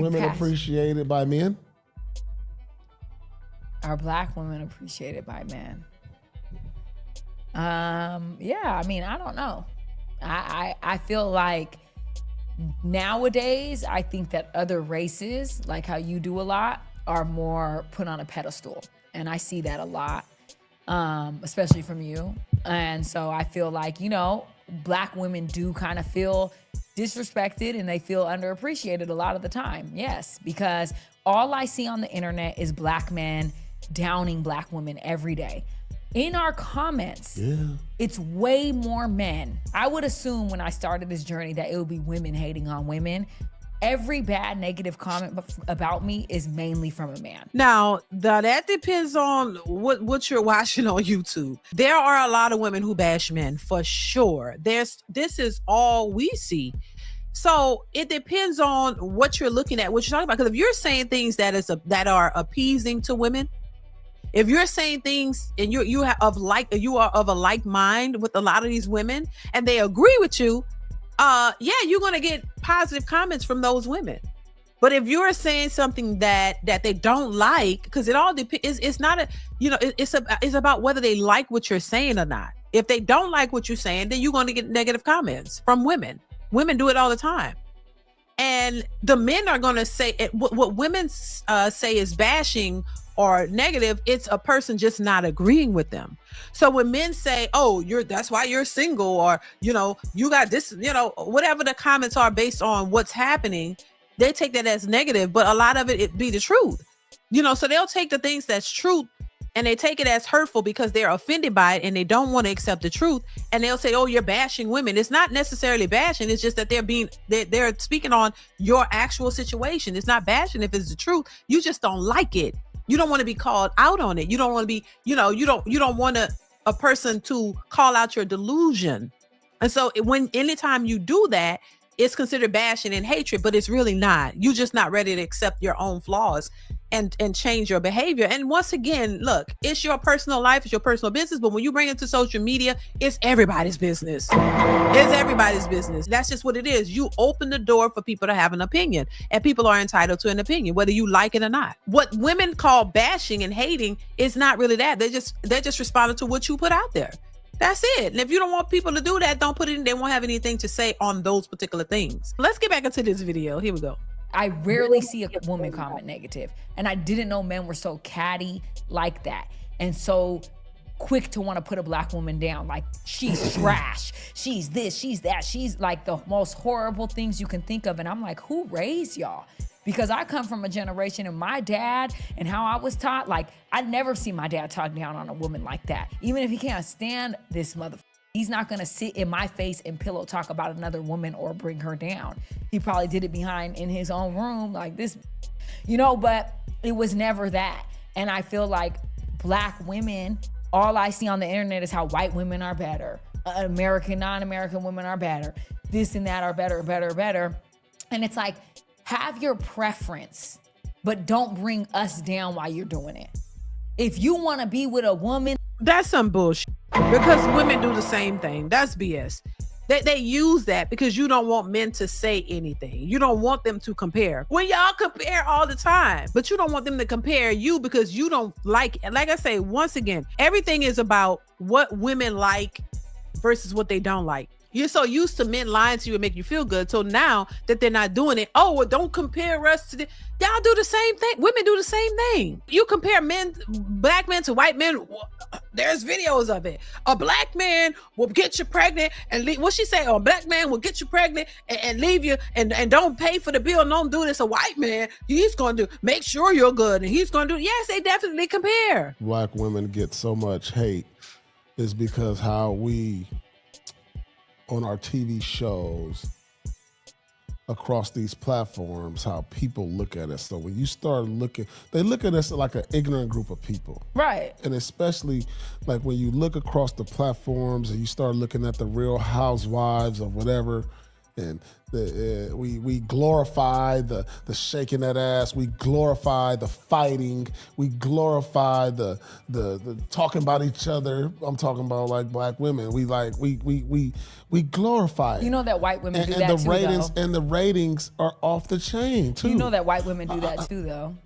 women appreciated by men? Are black women appreciated by men? Yeah, I mean, I don't know. I feel like nowadays, I think that other races, like how you do a lot, are more put on a pedestal. And I see that a lot, especially from you. And so I feel like, you know, black women do kind of feel disrespected and they feel underappreciated a lot of the time. Yes, because all I see on the internet is black men downing black women every day. In our comments, it's way more men. I would assume when I started this journey that it would be women hating on women. Every bad negative comment about me is mainly from a man. Now, that depends on what you're watching on YouTube. There are a lot of women who bash men for sure. This is all we see. So it depends on what you're looking at, what you're talking about. Because if you're saying things that are appeasing to women, if you're saying things and you are of a like mind with a lot of these women and they agree with you, you're gonna get positive comments from those women. But if you're saying something that they don't like, because it all depends, it's not a, you know, it's about whether they like what you're saying or not. If they don't like what you're saying, then you're going to get negative comments from women. Women do it all the time. And the men are going to say what women say is bashing or negative. It's a person just not agreeing with them. So when men say, "Oh, that's why you're single," or you know, you got this, you know, whatever the comments are based on what's happening, they take that as negative. But a lot of it be the truth, you know. So they'll take the things that's truth and they take it as hurtful because they're offended by it and they don't want to accept the truth. And they'll say, "Oh, you're bashing women." It's not necessarily bashing. It's just that they're speaking on your actual situation. It's not bashing if it's the truth. You just don't like it. You don't want to be called out on it. You don't want to be, you know, you don't want a person to call out your delusion. And so anytime you do that, it's considered bashing and hatred, but it's really not. You're just not ready to accept your own flaws and change your behavior. And once again, look, it's your personal life, it's your personal business, but when you bring it to social media, it's everybody's business. It's everybody's business. That's just what it is. You open the door for people to have an opinion, and people are entitled to an opinion, whether you like it or not. What women call bashing and hating is not really that. They're just responding to what you put out there. That's it. And if you don't want people to do that, don't put it in. They won't have anything to say on those particular things. Let's get back into this video. Here we go. I rarely see a woman comment negative. And I didn't know men were so catty like that. And so quick to want to put a black woman down. Like, she's trash. She's this, she's that. She's like the most horrible things you can think of. And I'm like, who raised y'all? Because I come from a generation and my dad and how I was taught, like, I'd never see my dad talk down on a woman like that. Even if he can't stand this motherfucker, he's not gonna sit in my face and pillow talk about another woman or bring her down. He probably did it in his own room like this, you know, but it was never that. And I feel like black women, all I see on the internet is how white women are better. American, non-American women are better. This and that are better. And it's like, have your preference, but don't bring us down while you're doing it. If you want to be with a woman, that's some bullshit, because women do the same thing. That's BS. They use that because you don't want men to say anything. You don't want them to compare. When y'all compare all the time, but you don't want them to compare you because you don't like it. Like I say, once again, everything is about what women like versus what they don't like. You're so used to men lying to you and make you feel good. So now that they're not doing it, oh, well, don't compare us to y'all do the same thing. Women do the same thing. You compare black men to white men. There's videos of it. A black man will get you pregnant and leave. What she say? A black man will get you pregnant and leave you and don't pay for the bill. Don't do this. A white man, he's going to make sure you're good. And he's going to do, yes, they definitely compare. Black women get so much hate is because how we, on our TV shows, across these platforms, how people look at us. So when you start looking, they look at us like an ignorant group of people. Right. And especially like when you look across the platforms and you start looking at the Real Housewives or whatever, and we glorify the shaking that ass. We glorify the fighting. We glorify the talking about each other. I'm talking about like black women. We glorify it. You know that white women do that the too, ratings though. And the ratings are off the chain too. You know that white women do that too, though.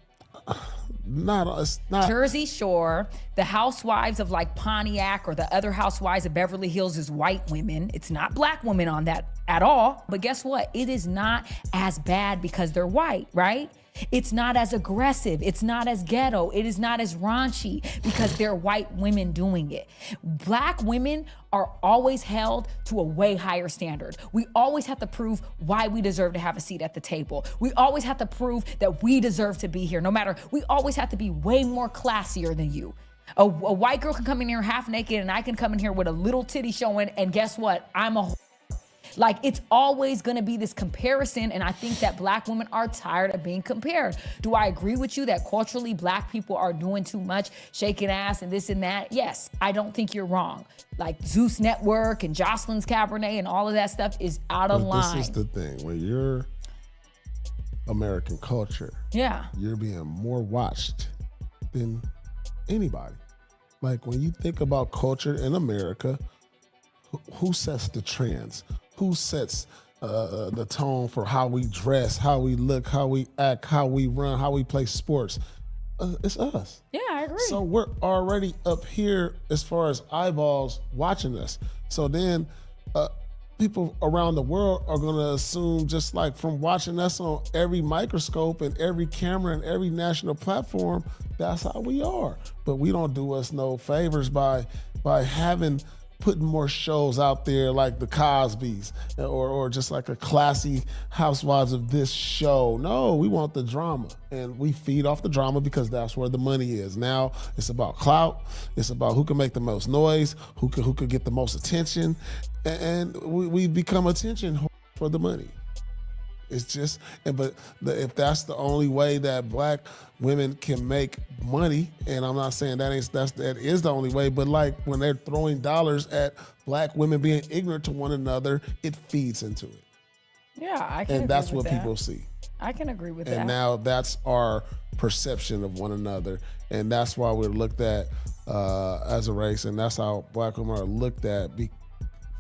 It's not Jersey Shore, the housewives of like Pontiac or the other housewives of Beverly Hills is white women. It's not black women on that at all. But guess what? It is not as bad because they're white, right? It's not as aggressive. It's not as ghetto. It is not as raunchy because they're white women doing it. Black women are always held to a way higher standard. We always have to prove why we deserve to have a seat at the table. We always have to prove that we deserve to be here. No matter, we always have to be way more classier than you. A white girl can come in here half naked and I can come in here with a little titty showing, and guess what? I'm a Like, it's always gonna be this comparison, and I think that black women are tired of being compared. Do I agree with you that culturally black people are doing too much, shaking ass and this and that? Yes, I don't think you're wrong. Like Zeus Network and Jocelyn's Cabernet and all of that stuff is out of line. This is the thing, when you're American culture, you're being more watched than anybody. Like, when you think about culture in America, who sets the trends? Who sets the tone for how we dress, how we look, how we act, how we run, how we play sports? It's us. Yeah, I agree. So we're already up here as far as eyeballs watching us. So then people around the world are going to assume, just like from watching us on every microscope and every camera and every national platform, that's how we are. But we don't do us no favors by putting more shows out there like the Cosbys or just like a classy Housewives of this show. No, we want the drama, and we feed off the drama because that's where the money is. Now it's about clout. It's about who can make the most noise, who could get the most attention, and we become attention for the money. It's just, if that's the only way that black women can make money, and I'm not saying that is the only way, but like when they're throwing dollars at black women being ignorant to one another, it feeds into it. Yeah, I can. And that's what people see. I can agree with that. And now that's our perception of one another, and that's why we're looked at as a race, and that's how black women are looked at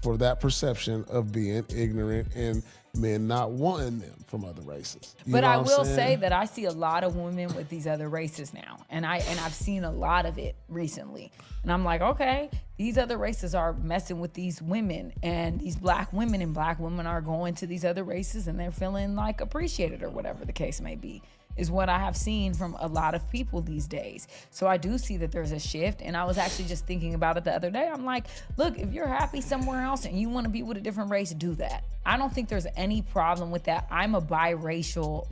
for that perception of being ignorant and men not wanting them from other races. But I will say that I see a lot of women with these other races now, and I've seen a lot of it recently. And I'm like, okay, these other races are messing with these women, and these black women are going to these other races and they're feeling like appreciated or whatever the case may be, is what I have seen from a lot of people these days. So I do see that there's a shift, and I was actually just thinking about it the other day. I'm like, look, if you're happy somewhere else and you want to be with a different race, do that. I don't think there's any problem with that. I'm a biracial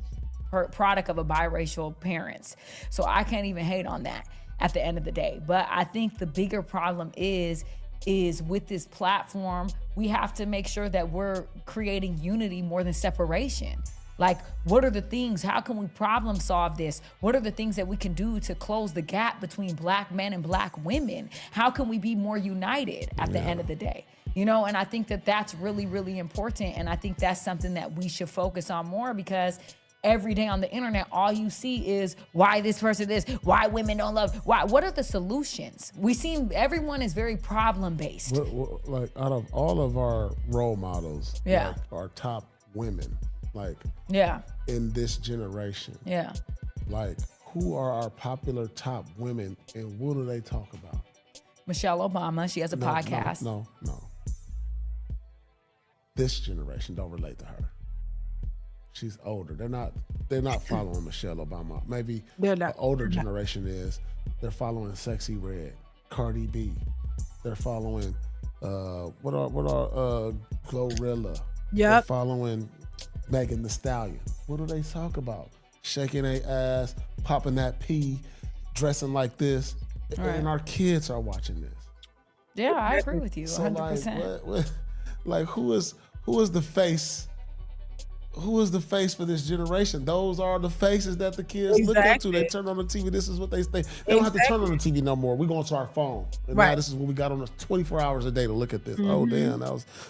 product of a biracial parents, so I can't even hate on that at the end of the day. But I think the bigger problem is with this platform, we have to make sure that we're creating unity more than separation. Like, what are the things? How can we problem solve this? What are the things that we can do to close the gap between black men and black women? How can we be more united at the end of the day? You know, and I think that that's really, really important. And I think that's something that we should focus on more, because every day on the internet, all you see is why this person this, why women don't love, why. What are the solutions? Everyone is very problem-based. Like, out of all of our role models, like our top women, like, in this generation, like, who are our popular top women, and what do they talk about? Michelle Obama, she has a podcast. No. This generation don't relate to her. She's older. They're not following Michelle Obama. Maybe the older generation is. They're following Sexy Red, Cardi B. They're following what are Glorilla. They're following Megan Thee Stallion. What do they talk about? Shaking their ass, popping that pee, dressing like this, and our kids are watching this. Yeah, I agree with you, 100%. So like who is the face? who is the face for this generation? Those are the faces that the kids look up to. They turn on the TV. This is what they say. They don't have to turn on the TV no more. We go into our phone. And now this is what we got on us 24 hours a day to look at this. Oh, damn.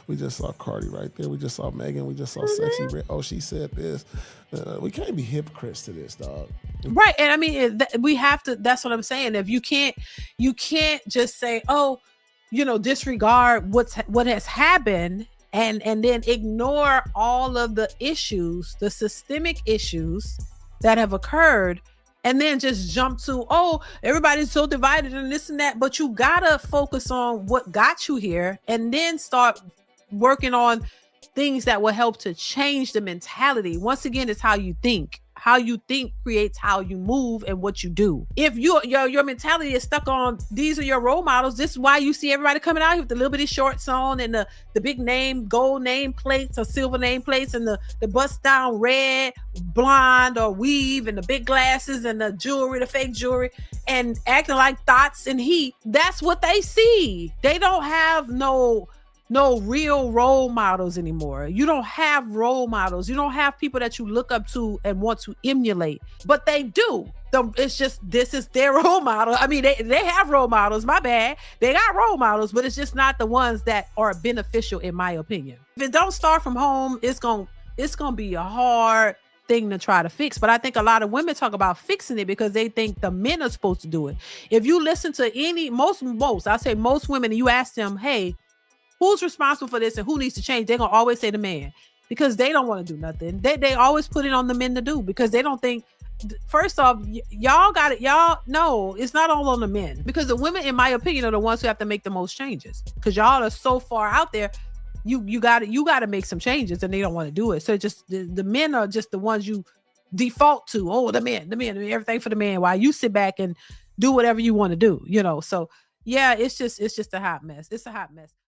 We just saw Cardi right there. We just saw Megan. We just saw Sexy Red. Oh, she said this. We can't be hypocrites to this, dog. Right. And I mean, we have to, that's what I'm saying. If you can't just say, oh, disregard what has happened and then ignore all of the issues, the systemic issues that have occurred, and then just jump to, oh, everybody's so divided and this and that. But you gotta focus on what got you here and then start working on things that will help to change the mentality. Once again, it's how you think. How you think creates how you move and what you do. If your mentality is stuck on these are your role models, this is why you see everybody coming out here with the little bitty shorts on and the big gold name plates or silver name plates and the bust down red, blonde or weave and the big glasses and the jewelry, the fake jewelry, and acting like thoughts and heat. That's what they see. They don't have no real role models anymore. You don't have role models. You don't have people that you look up to and want to emulate, but they do. It's just, this is their role model. I mean, they have role models, my bad. They got role models, but it's just not the ones that are beneficial in my opinion. If it don't start from home, it's going to be a hard thing to try to fix. But I think a lot of women talk about fixing it because they think the men are supposed to do it. If you listen to most women, and you ask them, hey, who's responsible for this and who needs to change? They're going to always say the man because they don't want to do nothing. They always put it on the men to do because they don't think, first off, y'all got it. Y'all know it's not all on the men because the women, in my opinion, are the ones who have to make the most changes because y'all are so far out there. You got to make some changes and they don't want to do it. So just the men are just the ones you default to. Oh, the men, everything for the man while you sit back and do whatever you want to do, So yeah, it's just a hot mess. It's a hot mess.